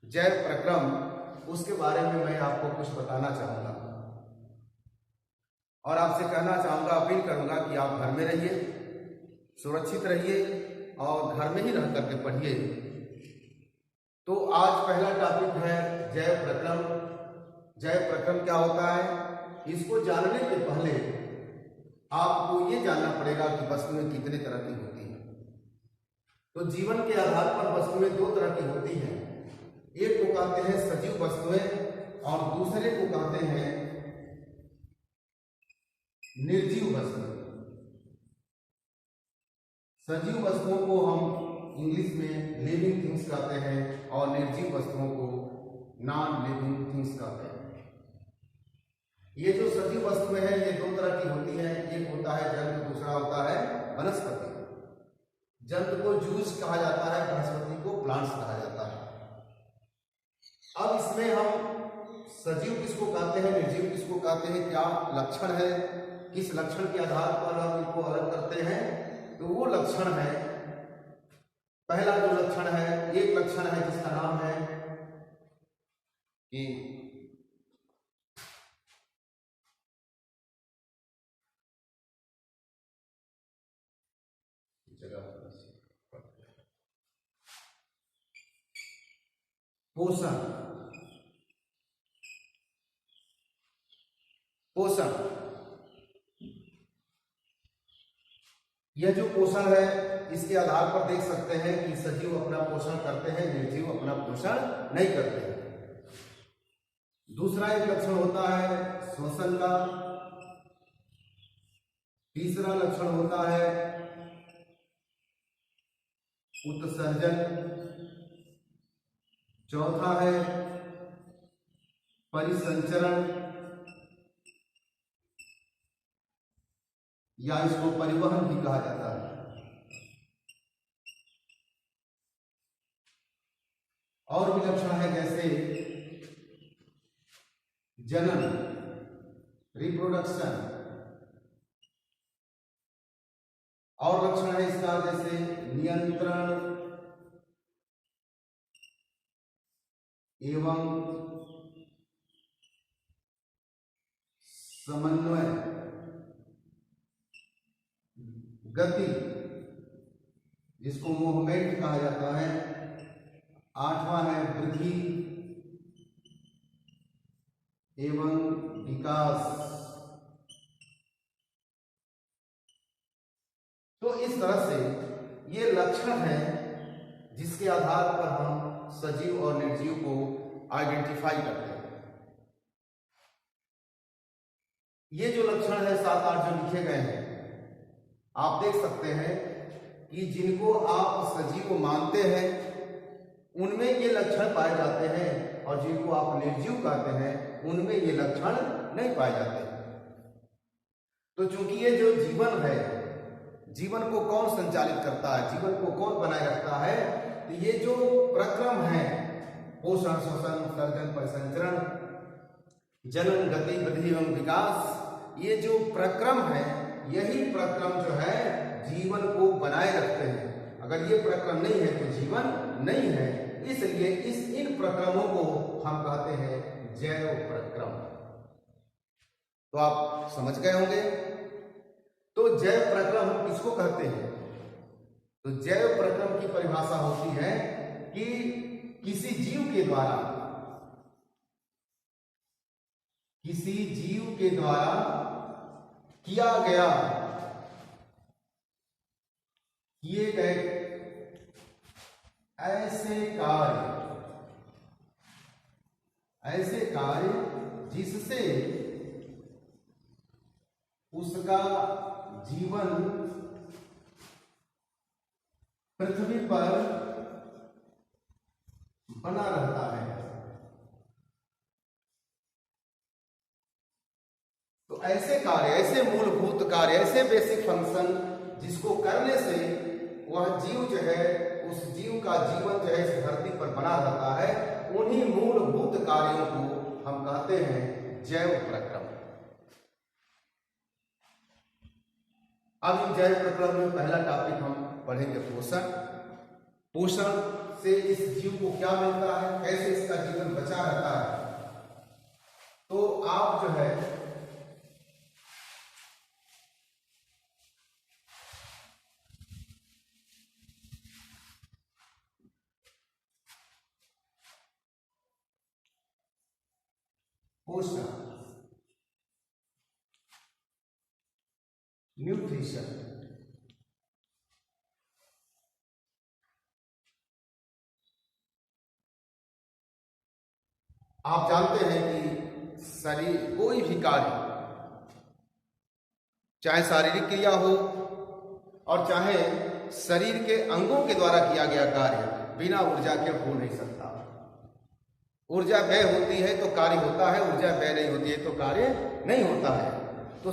जैव प्रक्रम, उसके बारे में मैं आपको कुछ बताना चाहूँगा और आपसे कहना चाहूँगा, अपील करूँगा कि आप घर में रहिए, सुरक्षित रहिए और घर में ही रह करके पढ़िए। तो आज पहला टॉपिक है जैव प्रक्रम। जैव प्रक्रम क्या होता है, इसको जानने के पहले आपको ये जानना पड़ेगा कि वस्तुएं कितने तरह की होती हैं। तो जीवन के आधार पर वस्तुएं दो तरह की होती हैं, एक को कहते हैं सजीव वस्तुएं और दूसरे को कहते हैं निर्जीव वस्तुएं। सजीव वस्तुओं को हम इंग्लिश में लिविंग थिंग्स कहते हैं और निर्जीव वस्तुओं को नॉन लिविंग थिंग्स कहते हैं। ये जो सजीव वस्तुएं हैं ये दो तरह की होती हैं, एक होता है जंतु, दूसरा होता है वनस्पति। जंतु को जूस कहा जाता है, वनस्पति को प्लांट्स कहा जाता है। अब इसमें हम सजीव किसको कहते हैं, निर्जीव किसको कहते हैं, क्या लक्षण है, किस लक्षण के आधार पर हम इनको अलग करते हैं, तो वो लक्षण है, पहला जो लक्षण है, एक लक्षण है जिसका नाम है कि पोषण। पोषण, यह जो पोषण है इसके आधार पर देख सकते हैं कि सजीव अपना पोषण करते हैं, निर्जीव अपना पोषण नहीं करते हैं। दूसरा एक लक्षण होता है श्वसन का, तीसरा लक्षण होता है उत्सर्जन, चौथा है परिसंचरण या इसको परिवहन भी कहा जाता है। और भी लक्षण है जैसे जनन, रिप्रोडक्शन, और लक्षण है इसका जैसे नियंत्रण एवं समन्वय, गति जिसको मूवमेंट कहा जाता है, आठवां है वृद्धि एवं विकास। तो इस तरह से ये लक्षण है जिसके आधार पर हम सजीव और निर्जीव को आइडेंटिफाई करते हैं। ये जो लक्षण है 7-8 जो लिखे गए हैं, आप देख सकते हैं कि जिनको आप सजीव मानते हैं उनमें ये लक्षण पाए जाते हैं और जिनको आप निर्जीव कहते हैं उनमें ये लक्षण नहीं पाए जाते। तो चूंकि ये जो जीवन है, जीवन को कौन संचालित करता है, जीवन को कौन बनाए रखता है, तो ये जो प्रक्रम है पोषण, श्वसन, उत्सर्जन, परिसंचरण, जनन, गति, वृद्धि एवं विकास, ये जो प्रक्रम है यही प्रक्रम जो है जीवन को बनाए रखते हैं। अगर ये प्रक्रम नहीं है तो जीवन नहीं है, इसलिए इन प्रक्रमों को हम कहते हैं जैव प्रक्रम। तो आप समझ गए होंगे। तो जैव प्रक्रम हम किसको कहते हैं, तो जैव प्रक्रम की परिभाषा होती है कि किसी जीव के द्वारा किए गए ऐसे कार्य जिससे उसका जीवन पृथ्वी पर बना रहता है। तो ऐसे कार्य, ऐसे मूलभूत कार्य, ऐसे बेसिक फंक्शन जिसको करने से वह जीव जो है, उस जीव का जीवन जो है इस धरती पर बना रहता है, उन्हीं मूलभूत कार्यों को हम कहते हैं जैव प्रक्रम। अब इन जैव प्रक्रम में पहला टॉपिक हम पढ़ेंगे पोषण। पोषण से इस जीव को क्या मिलता है, कैसे पोषण, न्यूट्रिशन। आप जानते हैं कि शरीर कोई भी कार्य, चाहे शारीरिक क्रिया हो और चाहे शरीर के अंगों के द्वारा किया गया कार्य, बिना ऊर्जा के हो नहीं सकता। ऊर्जा व्यय होती है तो कार्य होता है, ऊर्जा व्यय नहीं होती है तो कार्य नहीं होता है। तो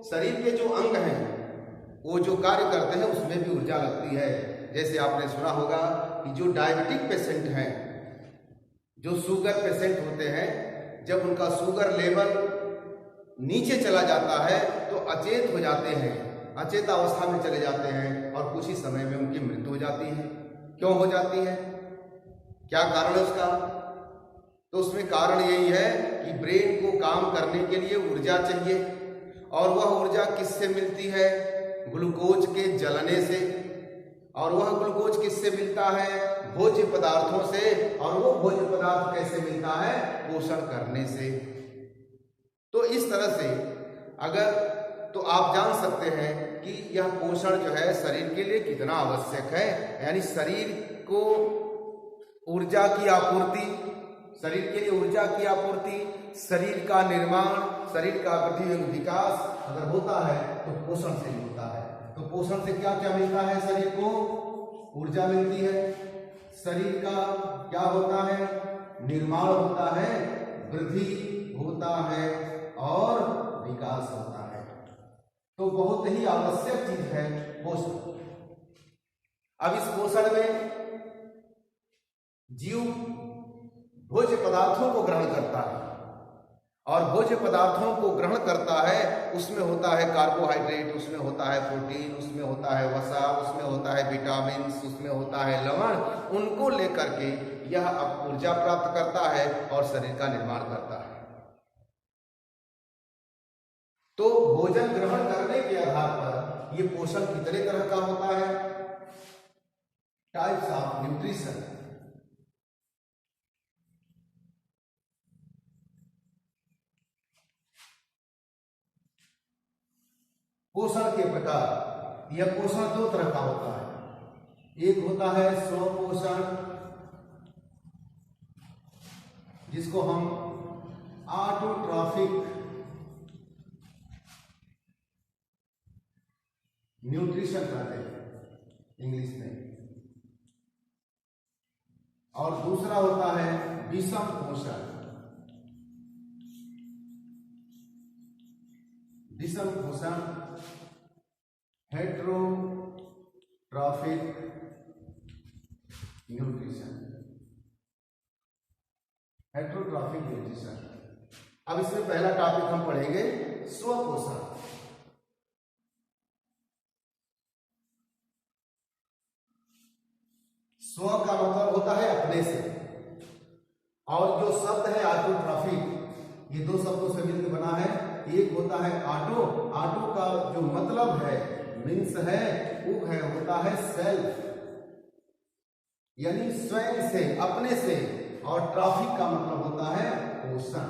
शरीर के जो अंग हैं वो जो कार्य करते हैं उसमें भी ऊर्जा लगती है। जैसे आपने सुना होगा कि जो डायबिटिक पेशेंट हैं, जो शुगर पेशेंट होते हैं, जब उनका शुगर लेवल नीचे चला जाता है तो अचेत हो जाते हैं, अचेत अवस्था में चले जाते हैं और कुछ ही समय में उनकी मृत्यु हो जाती है। क्यों हो जाती है, क्या कारण है उसका? तो उसमें कारण यही है कि ब्रेन को काम करने के लिए ऊर्जा चाहिए, और वह ऊर्जा किससे मिलती है? ग्लूकोज के जलने से। और वह ग्लूकोज किससे मिलता है? भोज्य पदार्थों से। और वो भोज्य पदार्थ कैसे मिलता है? पोषण करने से। तो इस तरह से अगर तो आप जान सकते हैं कि यह पोषण जो है शरीर के लिए कितना आवश्यक है। यानी शरीर को ऊर्जा की आपूर्ति, शरीर के लिए ऊर्जा की आपूर्ति, शरीर का निर्माण, शरीर का वृद्धि एवं विकास अगर होता है तो पोषण से ही होता है। तो पोषण से क्या क्या मिलता है? शरीर को ऊर्जा मिलती है, शरीर का क्या होता है? निर्माण होता है, वृद्धि होता है और विकास होता है। तो बहुत ही आवश्यक चीज है पोषण। अब इस पोषण में जीव भोज्य पदार्थों को ग्रहण करता है, और भोज्य पदार्थों को ग्रहण करता है, उसमें होता है कार्बोहाइड्रेट, उसमें होता है प्रोटीन, उसमें होता है वसा, उसमें होता है विटामिन, उसमें होता है लवण। उनको लेकर के यह अब ऊर्जा प्राप्त करता है और शरीर का निर्माण करता है। तो भोजन ग्रहण करने के आधार पर ये पोषण कितने तरह का होता है? Types of nutrition. पोषण के प्रकार, यह पोषण दो तरह का होता है। एक होता है स्व पोषण, जिसको हम ऑटोट्रॉफिक न्यूट्रिशन कहते हैं इंग्लिश में, और दूसरा होता है विषम पोषण। विषम पोषण हेटेरोट्रॉफिक न्यूट्रिशन, हेटेरोट्रॉफिक न्यूट्रिशन। अब इसमें पहला टॉपिक हम पढ़ेंगे स्व पोषण। स्व का मतलब होता है अपने से, और जो शब्द है ऑटोट्रॉफिक, ये दो शब्दों से मिलकर बना है। एक होता है ऑटो, ऑटो का जो मतलब है, मीन्स है, वो है होता है सेल्फ, यानी स्वयं से, अपने से। और ट्रॉफिक का मतलब होता है पोषण।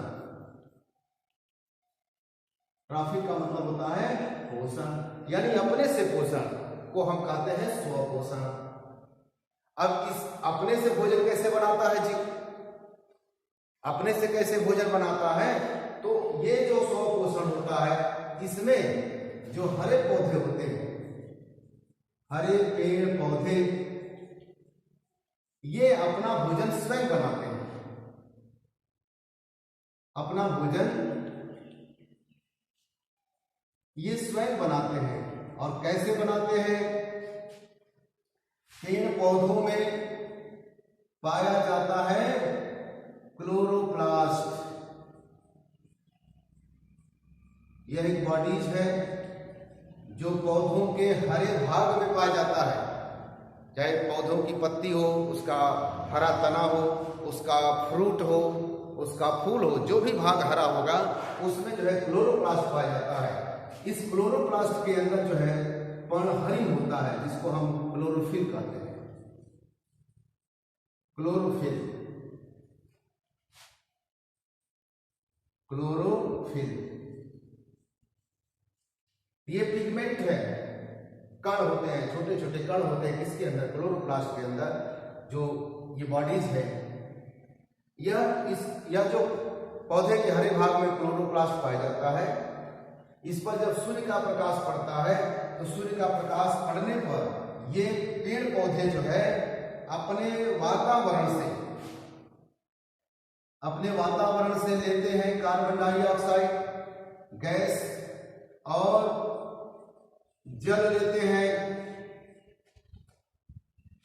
ट्रॉफिक का मतलब होता है पोषण, यानी अपने से पोषण को हम कहते हैं स्व पोषण। अब इस अपने से भोजन कैसे बनाता है जी? अपने से कैसे भोजन बनाता है? तो ये जो स्व पोषण होता है, इसमें जो हरे पौधे होते हैं, हरे पेड़ पौधे, ये अपना भोजन स्वयं बनाते हैं। अपना भोजन ये स्वयं बनाते हैं। और कैसे बनाते हैं? पेड़ पौधों में पाया जाता है क्लोरोप्लास्ट। यह एक बॉडीज है जो पौधों के हरे भाग में पाया जाता है। चाहे पौधों की पत्ती हो, उसका हरा तना हो, उसका फ्रूट हो, उसका फूल हो, जो भी भाग हरा होगा उसमें जो है क्लोरोप्लास्ट पाया जाता है। इस क्लोरोप्लास्ट के अंदर जो है पर्णहरिण होता है, जिसको हम क्लोरोफिल कहते हैं। Chlorophyll chlorophyll. ये पिगमेंट है, कण होते हैं, छोटे छोटे कण होते हैं किसके अंदर, क्लोरोप्लास्ट के अंदर। जो ये बॉडीज है, यह जो पौधे के हरे भाग में क्लोरोप्लास्ट पाया जाता है, इस पर जब सूर्य का प्रकाश पड़ता है तो सूर्य का प्रकाश पड़ने पर ये पेड़ पौधे जो है अपने वातावरण से लेते हैं कार्बन डाइऑक्साइड गैस और जल लेते हैं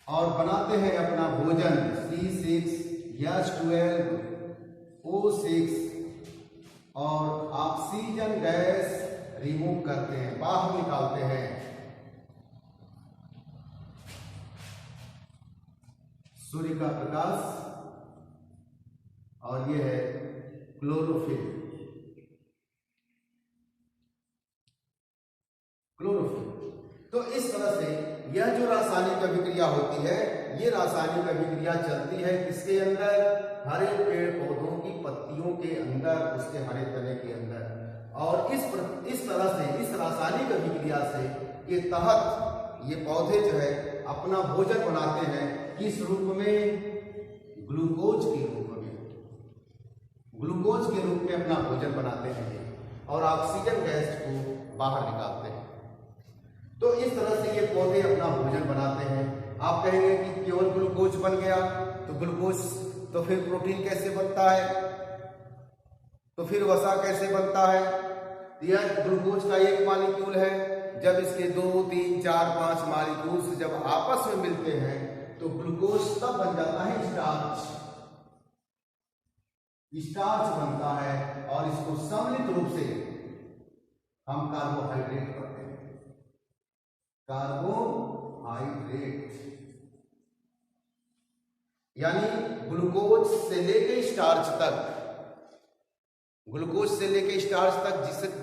और बनाते हैं अपना भोजन C6H12O6 और ऑक्सीजन गैस रिमूव करते हैं, बाहर निकालते हैं। सूर्य का प्रकाश और ये है क्लोरोफिल। तो इस तरह से यह जो रासायनिक अभिक्रिया होती है, ये रासायनिक अभिक्रिया चलती है किसके अंदर, हरे पेड़ पौधों की पत्तियों के अंदर, उसके हरे तने के अंदर। और इस तरह से इस रासायनिक अभिक्रिया से के तहत ये पौधे जो है अपना भोजन बनाते हैं। किस रूप में, ग्लूकोज के रूप में, ग्लूकोज के रूप में अपना भोजन बनाते हैं और ऑक्सीजन गैस को बाहर निकालते हैं। तो इस तरह से ये पौधे अपना भोजन बनाते हैं। आप कहेंगे कि केवल ग्लूकोज बन गया, तो ग्लूकोज तो फिर प्रोटीन कैसे बनता है, तो फिर वसा कैसे बनता है। यह ग्लूकोज का एक मॉलिक्यूल है, जब इसके 2, 3, 4, 5 मॉलिक्यूल्स जब आपस में मिलते हैं तो ग्लूकोज तब बन जाता है स्टार्च। स्टार्च बनता है और इसको सम्मिलित रूप से हम कार्बोहाइड्रेट करते हैं, कार्बोहाइड्रेट। यानी ग्लूकोज से लेके स्टार्च तक, ग्लूकोज से लेके स्टार्च तक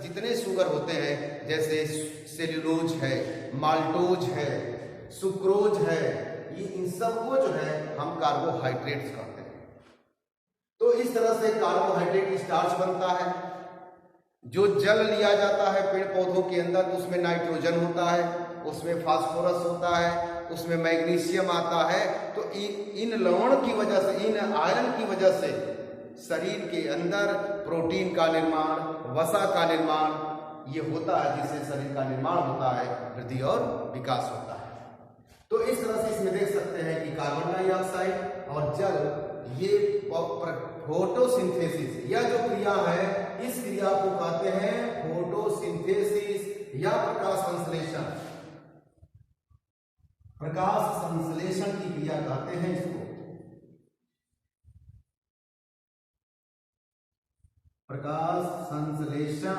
जितने शुगर होते हैं, जैसे सेल्यूलोज है, माल्टोज है, सुक्रोज है, ये इन सबको जो है हम कार्बोहाइड्रेट्स कहते हैं। तो इस तरह से कार्बोहाइड्रेट स्टार्च बनता है। जो जल लिया जाता है पेड़ पौधों के अंदर, तो उसमें नाइट्रोजन होता है, उसमें फास्फोरस होता है, उसमें मैग्नीशियम आता है। तो इन लवण की वजह से, इन आयरन की वजह से शरीर के अंदर प्रोटीन का निर्माण, वसा का निर्माण ये होता है, जिससे शरीर का निर्माण होता है, वृद्धि और विकास होता है। तो इस तरह से इसमें देख सकते हैं कि कार्बन डाइऑक्साइड और जल, ये फोटोसिंथेसिस, यह जो क्रिया है, इस क्रिया को कहते हैं फोटोसिंथेसिस या प्रकाश संश्लेषण। प्रकाश संश्लेषण की क्रिया कहते हैं इसको, प्रकाश संश्लेषण,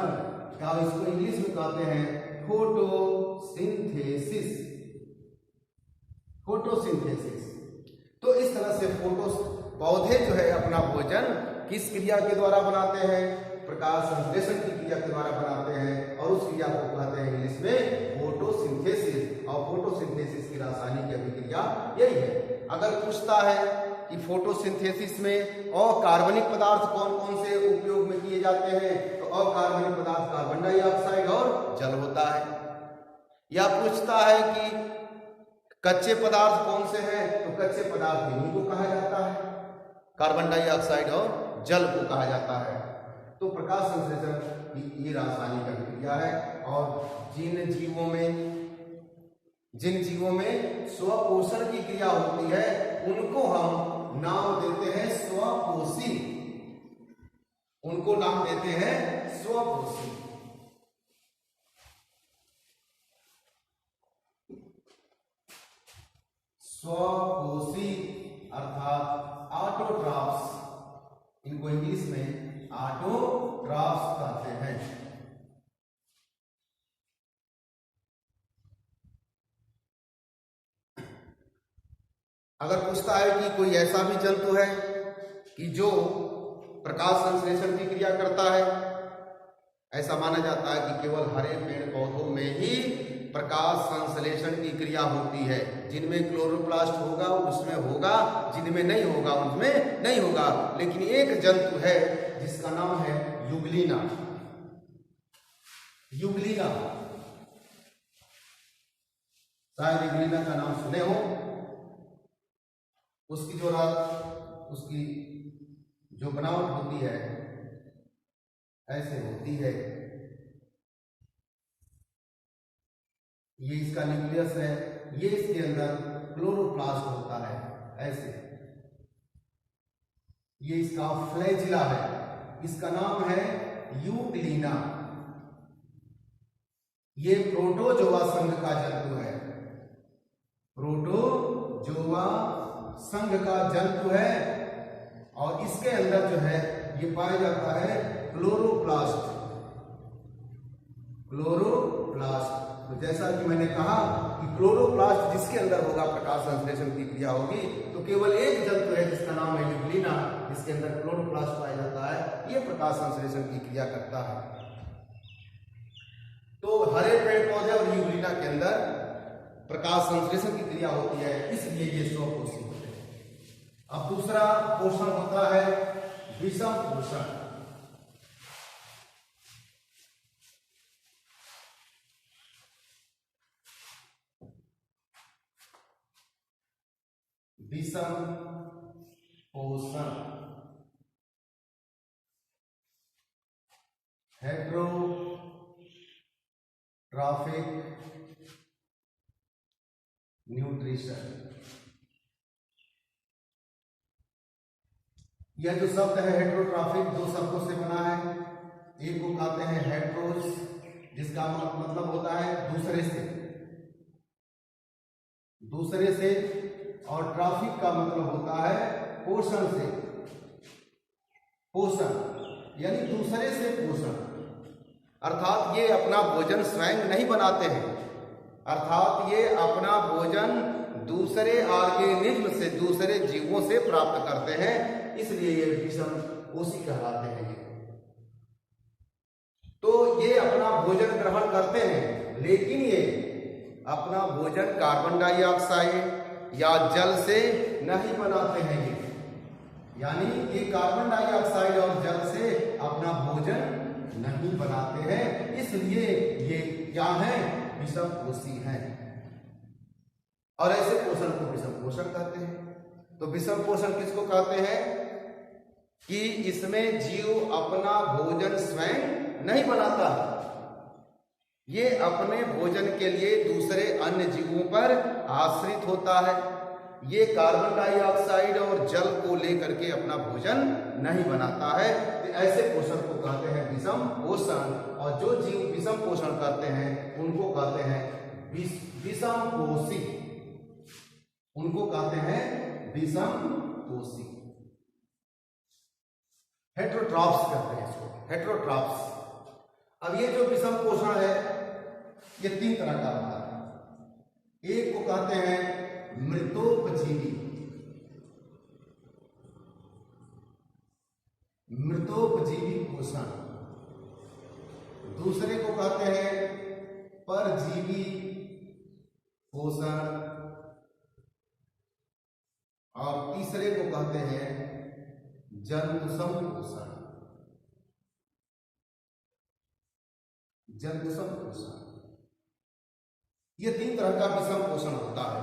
या इसको इंग्लिश में कहते हैं फोटोसिंथेसिस। फोटोसिंथेसिस। तो इस तरह से पौधे जो है अपना भोजन किस क्रिया के द्वारा बनाते हैं, प्रकाश संश्लेषण की क्रिया के द्वारा बनाते हैं, और उस क्रिया को कहते हैं इंग्लिश में फोटोसिंथेसिस। और फोटोसिंथेसिस की रासायनिक अभिक्रिया यही है। अगर पूछता है कि फोटोसिंथेसिस में अकार्बनिक पदार्थ कौन कौन से उपयोग में किए जाते हैं, तो अकार्बनिक पदार्थ कार्बन डाइऑक्साइड और जल होता है। या पूछता है कि कच्चे पदार्थ कौन से हैं, तो कच्चे पदार्थ इन्हीं को कहा जाता है, कार्बन डाइऑक्साइड और जल को कहा जाता है। तो प्रकाश संश्लेषण ये रासायनिक अभिक्रिया है। और जिन जीवों में स्वपोषण की क्रिया होती है, उनको हम नाम देते हैं स्वपोषी, उनको नाम देते हैं स्वपोषी। स्वपोषी अर्थात ऑटोट्रॉफ्स, इनको इंग्लिश में ऑटोट्रॉफ्स कहते हैं। अगर पूछता है कि कोई ऐसा भी जंतु है कि जो प्रकाश संश्लेषण की क्रिया करता है, ऐसा माना जाता है कि केवल हरे पेड़ पौधों में ही प्रकाश संश्लेषण की क्रिया होती है। जिनमें क्लोरोप्लास्ट होगा उसमें होगा, जिनमें नहीं होगा उनमें नहीं होगा। लेकिन एक जंतु है जिसका नाम है यूग्लिना। यूग्लिना, शायद यूग्लिना का नाम सुने हो। उसकी उसकी जो बनावट होती है ऐसे होती है। ये इसका न्यूक्लियस है, ये इसके अंदर क्लोरोप्लास्ट होता है ऐसे। ये इसका फ्लैजिला है, इसका नाम है यूग्लिना। ये प्रोटोजोआ संघ का जंतु है, प्रोटोजोआ संघ का जंतु है। और इसके अंदर जो है ये पाया जाता है क्लोरोप्लास्ट। क्लोरोप्लास्ट, तो जैसा कि मैंने कहा कि क्लोरोप्लास्ट जिसके अंदर होगा प्रकाश संश्लेषण की क्रिया होगी, तो केवल एक जंतु है जिसका नाम है यूग्लिना, जिसके अंदर क्लोरोप्लास्ट पाया जाता है, ये प्रकाश संश्लेषण की क्रिया करता है। तो हरे पेड़ पौधे और यूग्लिना के अंदर प्रकाश संश्लेषण की क्रिया होती है, इसलिए ये स्वकोषी होते हैं। अब दूसरा पोषण होता है विषम पोषण। विषम पोषण, हेटेरोट्रॉफिक न्यूट्रिशन। यह जो शब्द है हेटेरोट्रॉफिक, दो शब्दों से बना है। एक को कहते हैं हेटेरोस, जिसका मतलब होता है दूसरे से, और ट्रॉफिक का मतलब होता है पोषण से। पोषण यानी दूसरे से पोषण, अर्थात ये अपना भोजन स्वयं नहीं बनाते हैं, अर्थात ये अपना भोजन दूसरे ऑर्गेनिज्म से, दूसरे जीवों से प्राप्त करते हैं, इसलिए ये विषम कोशी कहलाते हैं। तो ये अपना भोजन ग्रहण करते हैं, लेकिन ये अपना भोजन कार्बन डाइऑक्साइड या जल से नहीं बनाते हैं। यानी ये कार्बन डाइऑक्साइड और जल से अपना भोजन नहीं बनाते हैं, इसलिए ये क्या है, विषम कोशी हैं। और ऐसे पोषण को विषम पोषण कहते हैं। तो विषम पोषण किसको कहते हैं कि इसमें जीव अपना भोजन स्वयं नहीं बनाता, ये अपने भोजन के लिए दूसरे अन्य जीवों पर आश्रित होता है। ये कार्बन डाइऑक्साइड और जल को लेकर के अपना भोजन नहीं बनाता है। तो ऐसे पोषण को कहते हैं विषम पोषण। और जो जीव विषम पोषण करते हैं उनको कहते हैं विषम कोशी, उनको कहते हैं विषम कोशी। हेटेरोट्रॉप्स कहते हैं इसको, हेटेरोट्रॉप्स। अब ये जो विषम पोषण है ये तीन तरह का होता है। एक को कहते हैं मृतोपजीवी, मृतोपजीवी पोषण। दूसरे को कहते हैं परजीवी पोषण, और तीसरे को कहते हैं जंतुसम पोषण। जंतुसम पोषण, ये तीन तरह का विषम पोषण होता है।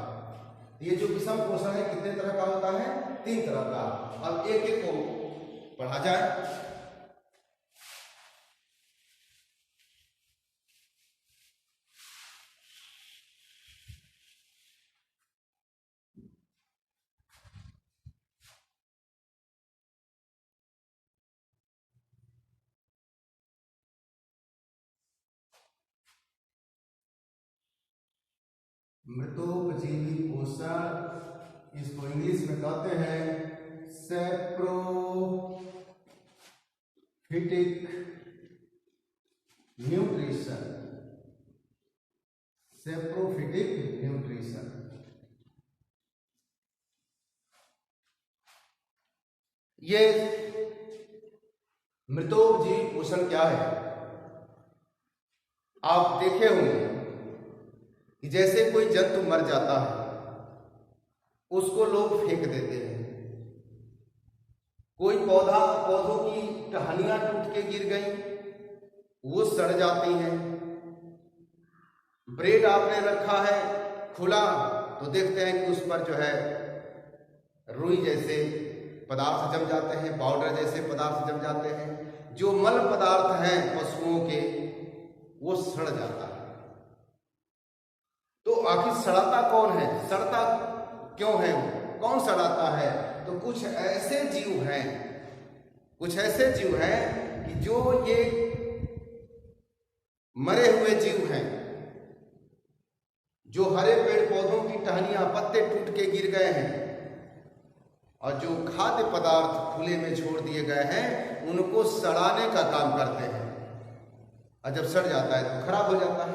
ये जो विषम पोषण है कितने तरह का होता है, तीन तरह का। अब एक एक को पढ़ा जाए। मृतोपजीवी पोषण, इसको इंग्लिश में कहते हैं सैप्रोफिटिक न्यूट्रिशन। सैप्रोफिटिक न्यूट्रिशन, ये मृतोपजीवी पोषण क्या है। आप देखे होंगे कि जैसे कोई जंतु मर जाता है उसको लोग फेंक देते हैं, कोई पौधों की टहनियां टूट के गिर गई, वो सड़ जाती हैं। ब्रेड आपने रखा है खुला तो देखते हैं कि उस पर जो है रुई जैसे पदार्थ जम जाते हैं, पाउडर जैसे पदार्थ जम जाते हैं। जो मल पदार्थ हैं पशुओं के वो सड़ जाता है। तो आखिर सड़ाता कौन है, सड़ता क्यों है, कौन सड़ाता है? तो कुछ ऐसे जीव हैं कि जो ये मरे हुए जीव हैं, जो हरे पेड़ पौधों की टहनियां पत्ते टूट के गिर गए हैं और जो खाद्य पदार्थ खुले में छोड़ दिए गए हैं, उनको सड़ाने का काम करते हैं। और जब सड़ जाता है तो खराब हो जाता है।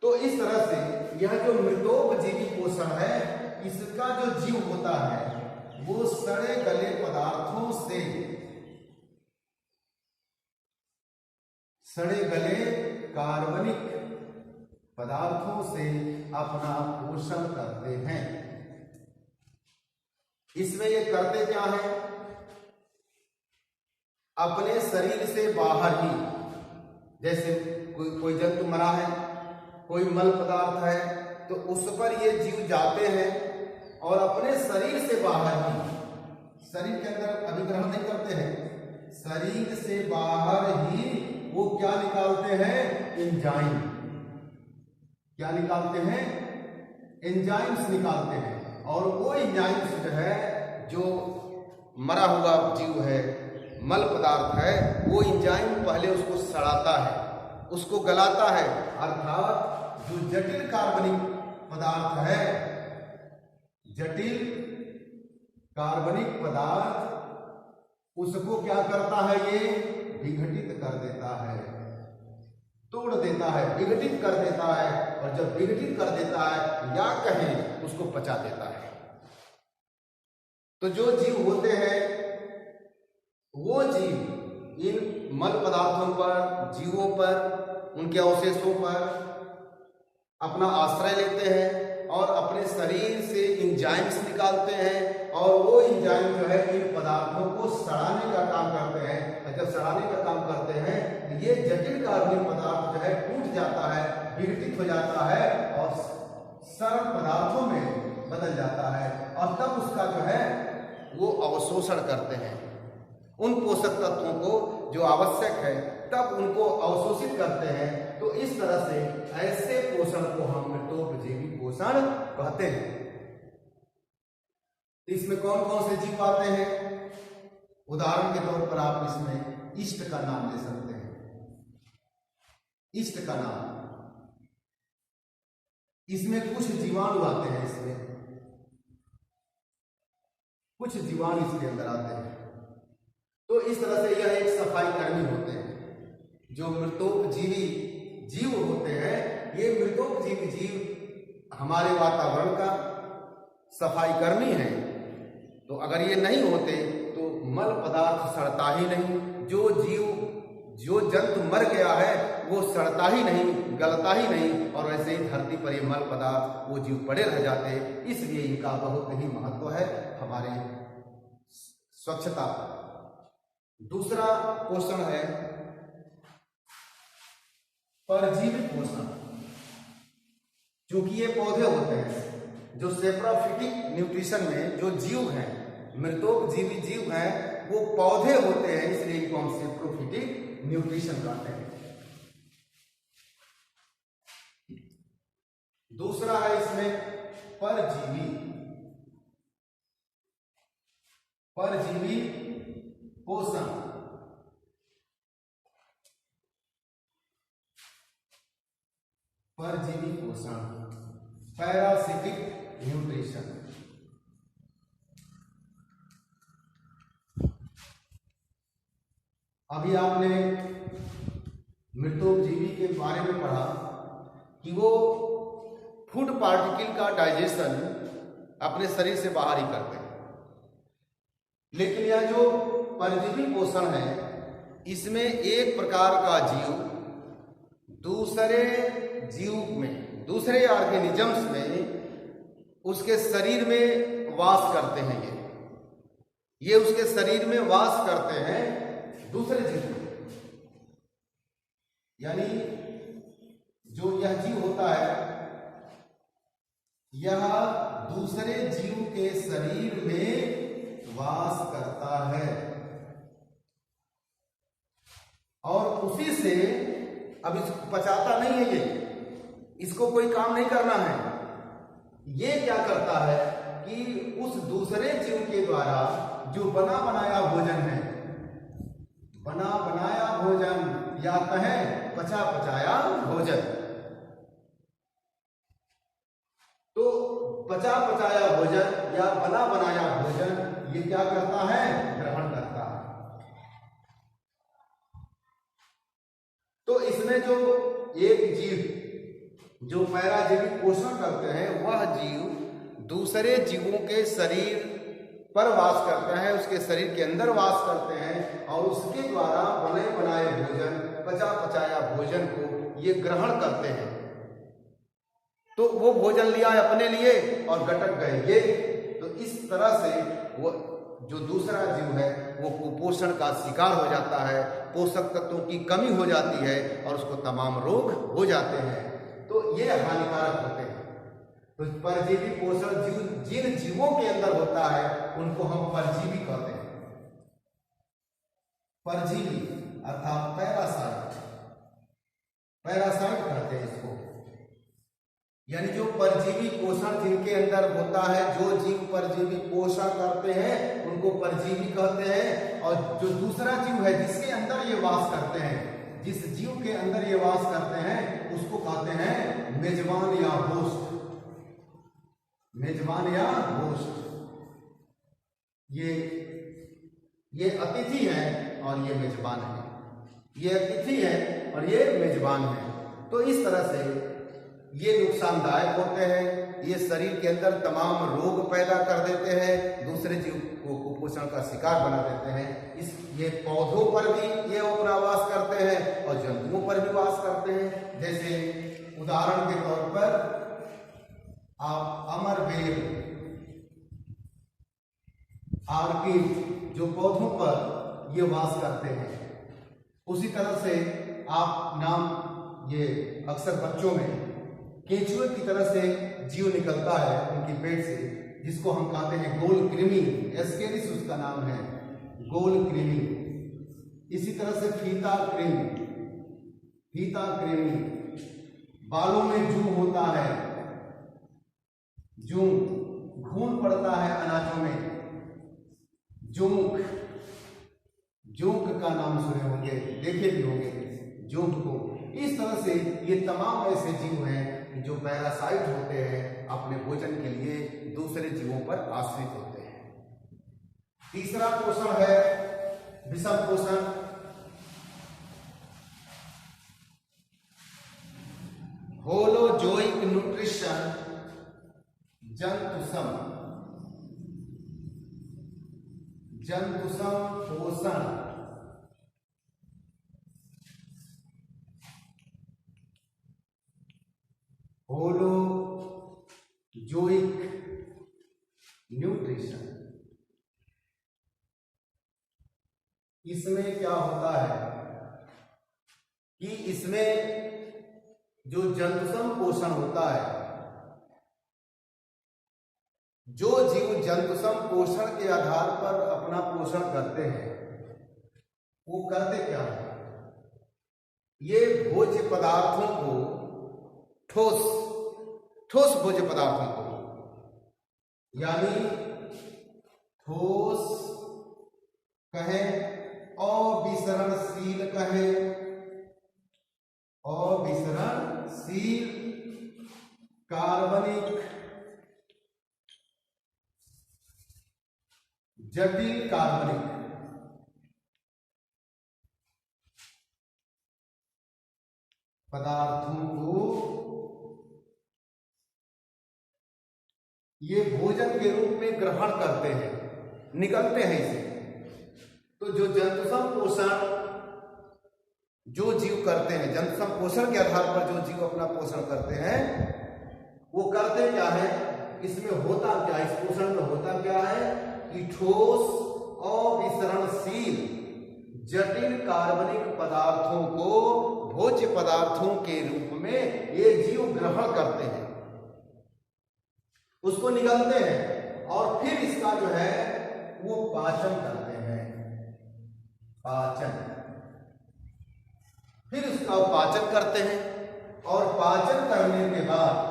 तो इस तरह से यह जो मृतोपजीवी पोषण है, इसका जो जीव होता है वो सड़े गले पदार्थों से, सड़े गले कार्बनिक पदार्थों से अपना पोषण करते हैं। इसमें ये करते क्या है? अपने शरीर से बाहर ही, जैसे कोई जंतु मरा है, कोई मल पदार्थ है, तो उस पर ये जीव जाते हैं और अपने शरीर से बाहर ही, शरीर के अंदर अभिग्रहण नहीं करते हैं, शरीर से बाहर ही वो क्या निकालते हैं? एंजाइम। क्या निकालते हैं? एंजाइम्स निकालते हैं। और वो एंजाइम्स जो है, जो मरा हुआ जीव है, मल पदार्थ है, वो एंजाइम पहले उसको सड़ाता है, उसको गलाता है। अर्थात जो जटिल कार्बनिक पदार्थ है, जटिल कार्बनिक पदार्थ, उसको क्या करता है? ये विघटित कर देता है, तोड़ देता है, विघटित कर देता है। और जब विघटित कर देता है या कहें उसको पचा देता है। तो जो जीव होते हैं वो जीव इन मल पदार्थों पर, जीवों पर, उनके अवशेषों पर अपना आश्रय लेते हैं और अपने शरीर से एंजाइम्स निकालते हैं। और वो एंजाइम जो है इन पदार्थों को सड़ाने का काम करते हैं। और जब सड़ाने का काम करते हैं तो ये जटिल कार्बनिक पदार्थ जो है टूट जाता है, विघटित हो जाता है और सरल पदार्थों में बदल जाता है। और तब उसका जो है वो अवशोषण करते हैं उन पोषक तत्वों को जो आवश्यक है, तब उनको अवशोषित करते हैं। तो इस तरह से ऐसे पोषण को हम मृतोपजीवी पोषण कहते हैं। इसमें कौन कौन से जीव आते हैं? उदाहरण के तौर पर आप इसमें ईस्ट का नाम ले सकते हैं। ईस्ट का नाम, इसमें कुछ जीवाणु आते हैं, इसमें कुछ जीवाणु इसके अंदर आते हैं। तो इस तरह से यह एक सफाई कर्मी होते हैं। जो मृतोपजीवी जीव होते हैं, ये मृतोपजीवी जीव हमारे वातावरण का सफाई कर्मी है। तो अगर ये नहीं होते तो मल पदार्थ सड़ता ही नहीं। जो जीव, जो जंतु मर गया है वो सड़ता ही नहीं, गलता ही नहीं, और वैसे ही धरती पर ये मल पदार्थ, वो जीव पड़े रह जाते। इसलिए इनका बहुत ही महत्व है हमारे स्वच्छता। दूसरा पोषण है परजीवी पोषण। चूंकि ये पौधे होते हैं, जो सेप्रोफिटिक न्यूट्रिशन में जो जीव हैं, मृतोपजीवी जीव हैं, वो पौधे होते हैं, इसलिए इनको हम सेप्रोफिटिक न्यूट्रिशन कहते हैं। दूसरा है इसमें परजीवी पोषण। परजीवी पोषण, पैरासिटिक न्यूट्रिशन। अभी आपने मृतोपजीवी के बारे में पढ़ा कि वो फूड पार्टिकल का डाइजेशन अपने शरीर से बाहर ही करते हैं। लेकिन यह जो परजीवी पोषण है, इसमें एक प्रकार का जीव दूसरे जीव में, दूसरे ऑर्गेनिजम्स में, उसके शरीर में वास करते हैं। ये ये उसके शरीर में वास करते हैं दूसरे जीव, यानी जो यह जीव होता है यह दूसरे जीव के शरीर में वास करता है और उसी से, अब इसको पचाता नहीं है, ये इसको कोई काम नहीं करना है, ये क्या करता है कि उस दूसरे जीव के द्वारा जो बना बनाया भोजन है, बना बनाया भोजन या कहें पचा पचाया भोजन, तो पचा पचाया भोजन या बना बनाया भोजन ये क्या करता है, ग्रहण करता है। तो इसमें जो एक जीव जो पैराजीविक पोषण करते हैं वह जीव दूसरे जीवों के शरीर पर वास करते हैं, उसके शरीर के अंदर वास करते हैं और उसके द्वारा बने बनाए भोजन, पचा पचाया भोजन को ये ग्रहण करते हैं। तो वो भोजन लिया अपने लिए और गटक गए ये, तो इस तरह से वो जो दूसरा जीव है वो कुपोषण का शिकार हो जाता है, पोषक तत्वों की कमी हो जाती है और उसको तमाम रोग हो जाते हैं, तो ये हानिकारक होते हैं। तो परजीवी पोषण जीव जिन जीवों के अंदर होता है उनको हम परजीवी कहते हैं। परजीवी अर्थात पैरासाइट, पैरासाइट कहते हैं इसको, यानी जो परजीवी पोषण जिनके अंदर होता है, जो जीव परजीवी पोषण करते हैं उनको परजीवी कहते हैं। और जो दूसरा जीव है जिसके अंदर ये वास करते हैं, जिस जीव के अंदर ये वास करते हैं उसको कहते हैं मेजबान या होस्ट, मेजबान या होस्ट। ये अतिथि है और ये मेजबान है, ये अतिथि है और ये मेजबान है। तो इस तरह से ये नुकसानदायक होते हैं, ये शरीर के अंदर तमाम रोग पैदा कर देते हैं, दूसरे जीव को कुपोषण का शिकार बना देते हैं। ये पौधों पर भी ये अपना वास करते हैं और जंतुओं पर भी वास करते हैं। जैसे उदाहरण के तौर पर आप अमरबेल, आर्किड जो पौधों पर ये वास करते हैं, उसी तरह से आप नाम ये अक्सर बच्चों में केंचुए की तरह से जीव निकलता है उनकी पेट से, जिसको हम कहते हैं गोल कृमि, एस्केरिस उसका नाम है, गोल कृमि। इसी तरह से फीता कृमि, फीता कृमि। बालों में जूं होता है, जूं, घून पड़ता है अनाजों में, जूंक, जूंक का नाम सुने होंगे, देखे भी होंगे जूंक को। इस तरह से ये तमाम ऐसे जीव हैं जो पैरासाइट होते हैं, अपने भोजन के लिए दूसरे जीवों पर आश्रित होते हैं। तीसरा पोषण है विषम पोषण। होलोजोइक न्यूट्रिशन, जंतुसम, जंतुसम पोषण। होलोजोइक न्यूट्रिशन, इसमें क्या होता है कि इसमें जो जंतुसम पोषण होता है, जो जीव जंतुसम पोषण के आधार पर अपना पोषण करते हैं वो करते क्या है, ये भोज्य पदार्थों को, ठोस भोज्य पदार्थों को, यानी ठोस कहे, अविसरणशील कहे, अविसरणशील, कार्बनिक, जटिल कार्बनिक, पदार्थों को ये भोजन के रूप में ग्रहण करते हैं, निकलते हैं इसे। तो जो जंतुसम पोषण जो जीव करते हैं, जंतुसम पोषण के आधार पर जो जीव अपना पोषण करते हैं वो करते क्या है, इसमें होता क्या है, इस पोषण में होता क्या है कि ठोस विसरणशील जटिल कार्बनिक पदार्थों को भोज्य पदार्थों के रूप में ये जीव ग्रहण करते हैं, उसको निगलते हैं और फिर इसका जो है वो पाचन करते हैं। पाचन, फिर उसका पाचन करते हैं और पाचन करने के बाद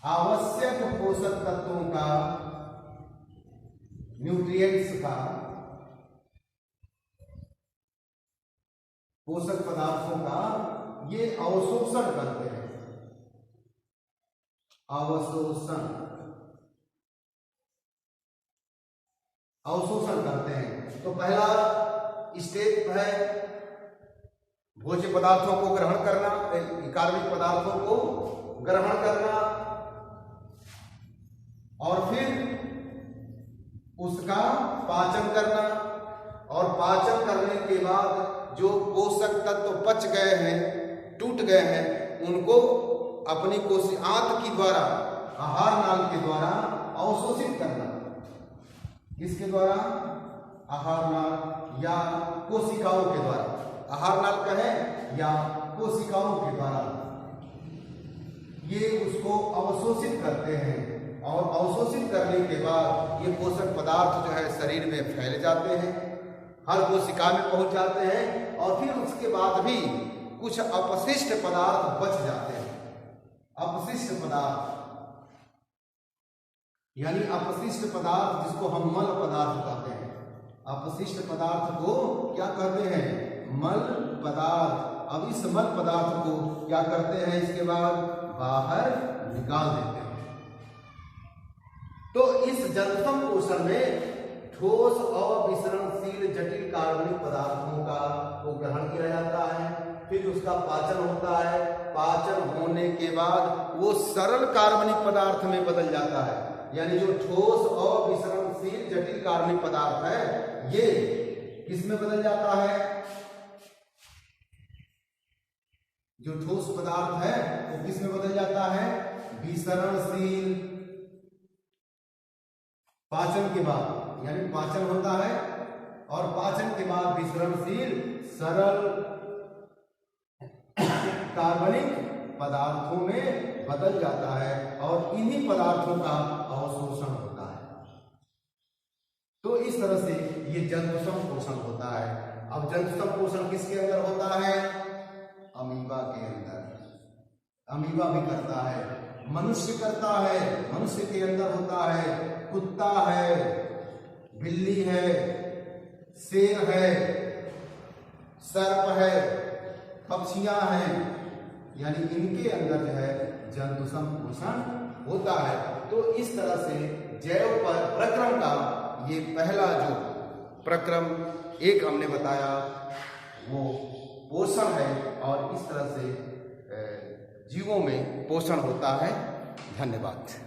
आवश्यक पोषक तत्वों का, न्यूट्रिएंट्स का, पोषक पदार्थों का ये अवशोषण करते हैं। अवशोषण करते हैं। तो पहला स्टेप है भोज्य पदार्थों को ग्रहण करना, कार्बनिक पदार्थों को ग्रहण करना और फिर उसका पाचन करना, और पाचन करने के बाद जो पोषक तत्व पच गए हैं, टूट गए हैं, उनको अपनी आंत के द्वारा, आहार नाल के द्वारा अवशोषित करना। किसके द्वारा? आहार नाल या कोशिकाओं के द्वारा। आहार नाल कहें या कोशिकाओं के द्वारा ये उसको अवशोषित करते हैं, और अवशोषित करने के बाद ये पोषक पदार्थ जो है शरीर में फैल जाते हैं, हर कोशिका में पहुंच जाते हैं, और फिर उसके बाद भी कुछ अपशिष्ट पदार्थ बच जाते हैं। अपशिष्ट पदार्थ यानी अपशिष्ट पदार्थ जिसको हम मल पदार्थ कहते हैं, अपशिष्ट पदार्थ को क्या कहते हैं? मल पदार्थ। अब इस मल पदार्थ को क्या करते हैं? इसके बाद बाहर निकाल देते हैं। तो इस जलसम पोषण में ठोस अविसरणशील जटिल कार्बनिक पदार्थों का वो ग्रहण किया जाता है, फिर उसका पाचन होता है। पाचन होने के बाद वो सरल कार्बनिक पदार्थ में बदल जाता है, यानी जो ठोस अविसरणशील जटिल कार्बनिक पदार्थ है ये किस में बदल जाता है? जो ठोस पदार्थ है वो किस में बदल जाता है? विसरणशील। पाचन के बाद, यानी पाचन होता है और पाचन के बाद विसरणशील सरल कार्बनिक पदार्थों में बदल जाता है, और इन्हीं पदार्थों का अवशोषण होता है। तो इस तरह से ये जंतुसम पोषण होता है। अब जंतुसम पोषण किसके अंदर होता है? अमीबा के अंदर। अमीबा भी करता है, मनुष्य करता है, मनुष्य के अंदर होता है, कुत्ता है, बिल्ली है, शेर है, सर्प है, पक्षियां हैं, यानी इनके अंदर जो है जंतुसम पोषण होता है। तो इस तरह से जैव प्रक्रम का ये पहला जो प्रक्रम एक हमने बताया वो पोषण है, और इस तरह से जीवों में पोषण होता है। धन्यवाद।